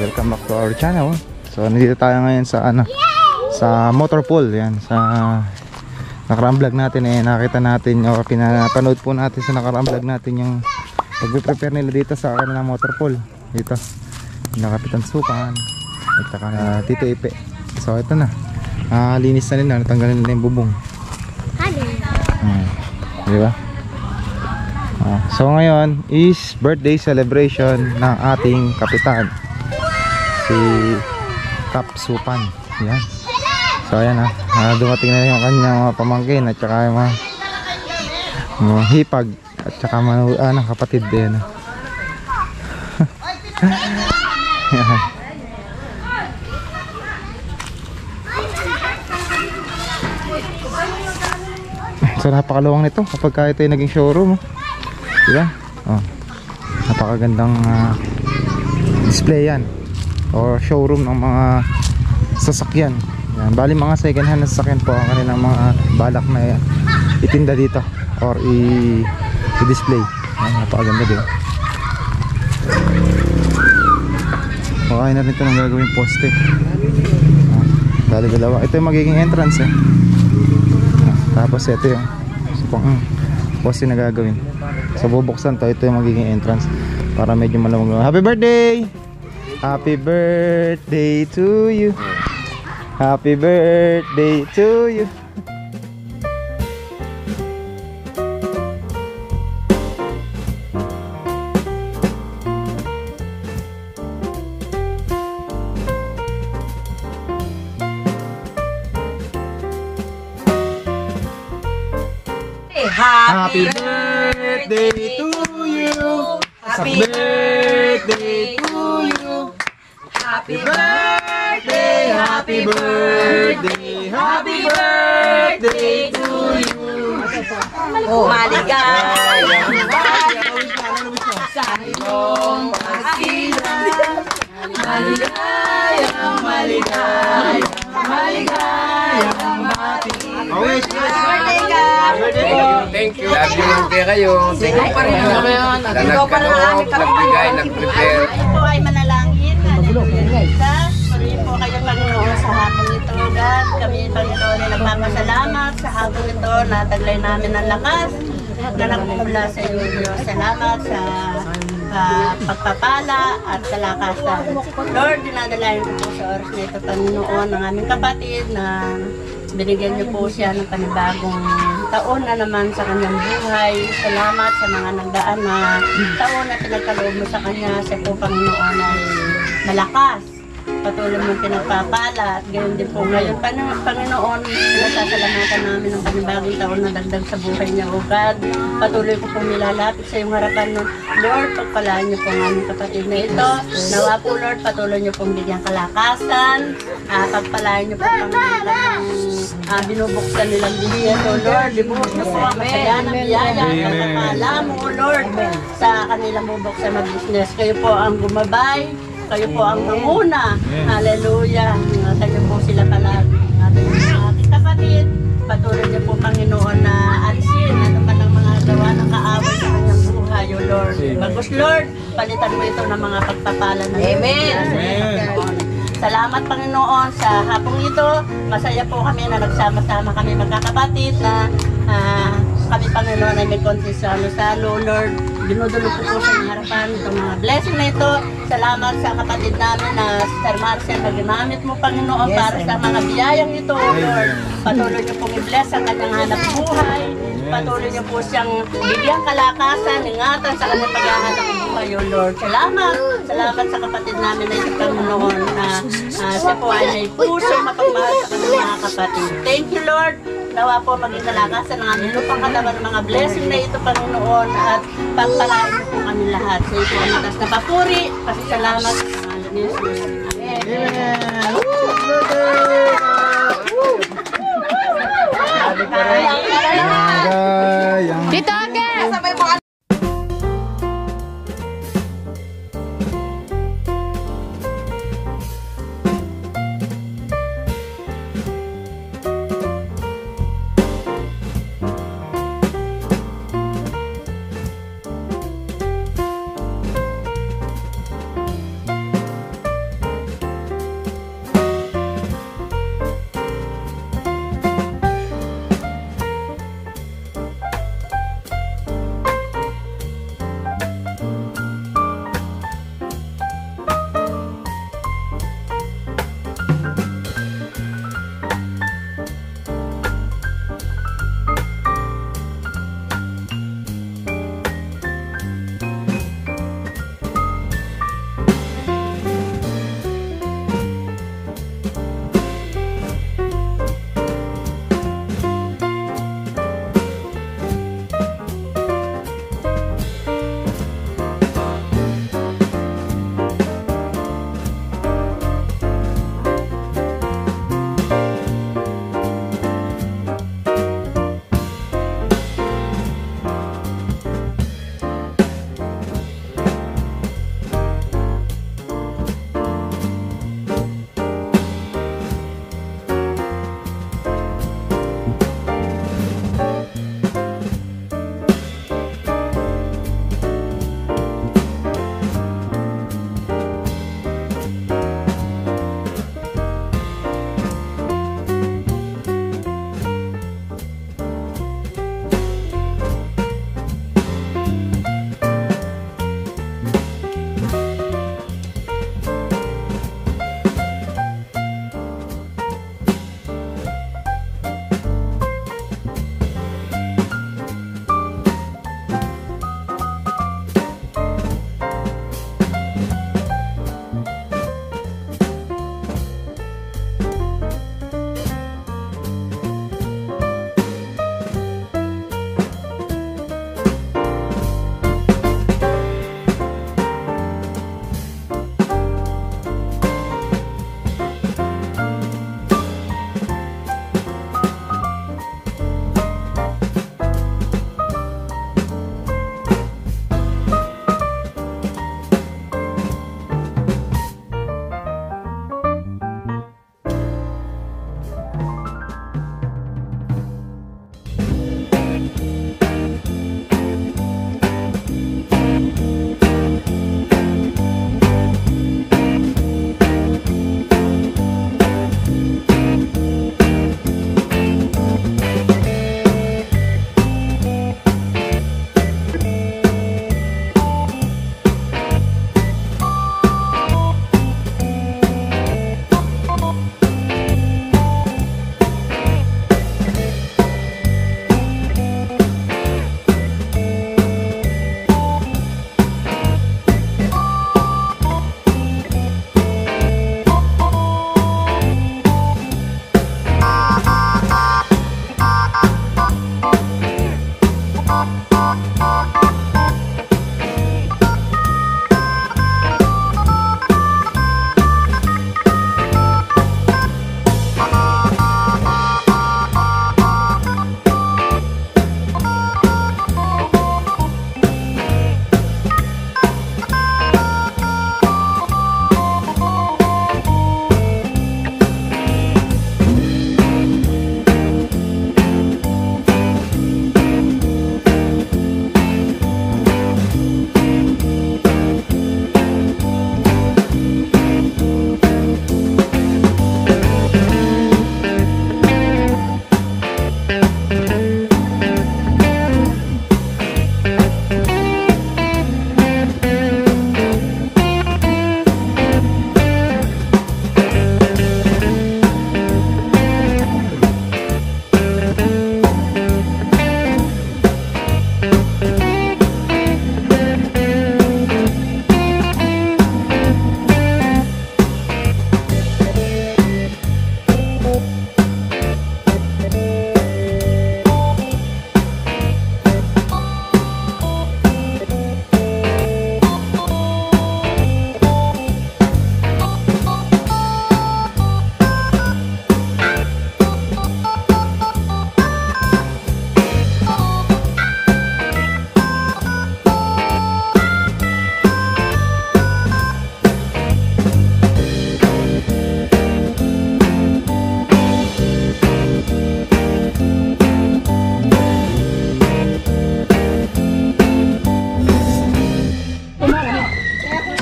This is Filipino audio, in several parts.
welcome back to our channel. So nandito tayo ngayon sa sa motor pool. Yan, sa nakaraang vlog natin nakita natin o pinapanood po natin sa nakaraang vlog natin yung pagpe-prepare nila dito sa kanilang motor pool. Dito na Kapitan Sukan at saka Tito Ipe. So ito na, linis na nila, natanggalin nila yung bubong. Diba? So ngayon is birthday celebration ng ating kapitan, si Kap Supan. Yan. So ayan dumating na yung kanyang mga pamangkin at saka yung mga hipag at saka mga kapatid din. So napakaluwang nito kapag ito ay naging showroom, diba? Napakagandang display yan or showroom ng mga sasakyan. Yan. Bali mga second hand na sasakyan po ang kanilang mga balak na itinda dito or i-display. Napakaganda din. Okay na rin ito ng gagawing poste. Bali dalawa. Ito yung magiging entrance tapos ito yung poste na gagawin. So bubuksan to, ito yung magiging entrance para medyo malamang. Happy birthday! Happy birthday to you. Happy birthday to you. Happy birthday to you. Happy birthday to you. Happy birthday, happy birthday, happy birthday to you. Maligayang sa iyong asilan. Maligayang, maligayang, maligayang bati. Thank you. Love you lang kayo. Thank you pa rin ngayon. Nagbigay, nag-prepare. Ito po ay manalangin. Purihin po kayo, Panginoon, sa hapon ito. God, kami, Panginoon, ay nagpapasalamat sa hapon ito. Nataglay namin ang lakas na nagmumula sa iyo, Diyos. Salamat sa pagpapala at kalakasan. Lord, dinadalayan ko po sa oras na ito, Panginoon, ng aming kapatid na binigyan niyo po siya ng panibagong taon na naman sa kanyang buhay. Salamat sa mga nagdaan na taon na pinagkaloob mo sa kanya. Sa po, Panginoon, ay malakas. Patuloy mong pinagpapala at gayon din po ngayon. Panginoon, pinasasalamatan namin ng panibagong taon na dagdag sa buhay niya, O God. Patuloy ko pong nilalapit sa iyong harapan nun. Lord, pagpalaan niyo po ang aming kapatid na ito. Nawa po, Lord, patuloy niyo pong bigyan kalakasan. Pagpalaan niyo po Panginoon binubuksan nilang bigyan. O Lord, libuhos niyo po ang masaya ng biyaya. Pagpapala mo, O Lord, sa kanilang bubuksan na business. Kayo po ang gumabay. Kayo po ang manguna. Hallelujah. Kayo po sila palagi. Ating kapatid, patuloy niyo po, Panginoon, na alisin ano man ang mga gawa ng kaaway sa kanyang buhay, O Lord. Bagus, Lord, palitan mo ito ng mga pagpapala na Amen. Amen. Salamat, Panginoon, sa hapong ito. Masaya po kami na nagsama-sama kami magkakapatid na kami, Panginoon, ay may konti sa salo, Lord. Dinudulo po sa harapan itong mga blessing na ito. Salamat sa kapatid namin na Sir Marcel na ginamit mo, Panginoon, para sa mga biyayang ito, Lord. Patuloy niyo pong i-bless ang kanyang hanap buhay. Patuloy niyo po siyang bigyang kalakasan, ingatan sa kanyang paghahanap buhay, O Lord. Salamat. Salamat sa kapatid namin na ito, Panginoon, na siya po ay may puso mapagmahal sa kanyang mga kapatid. Thank you, Lord. Nawa po maging kalakasan ng aming lupang katawan ng mga blessing na ito, Panginoon, at pagpalain po kami lahat. Sa ito ang matas na papuri, pasasalamat sa pangalan ni Jesus. Amen. Dito, Aga! Sabay mo.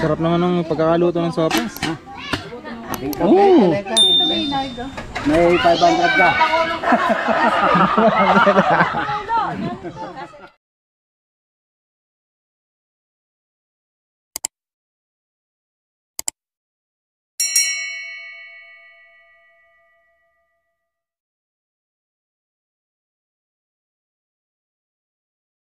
sarap naman ng pagkakaluto ng sopas. Oo. May 500 ka.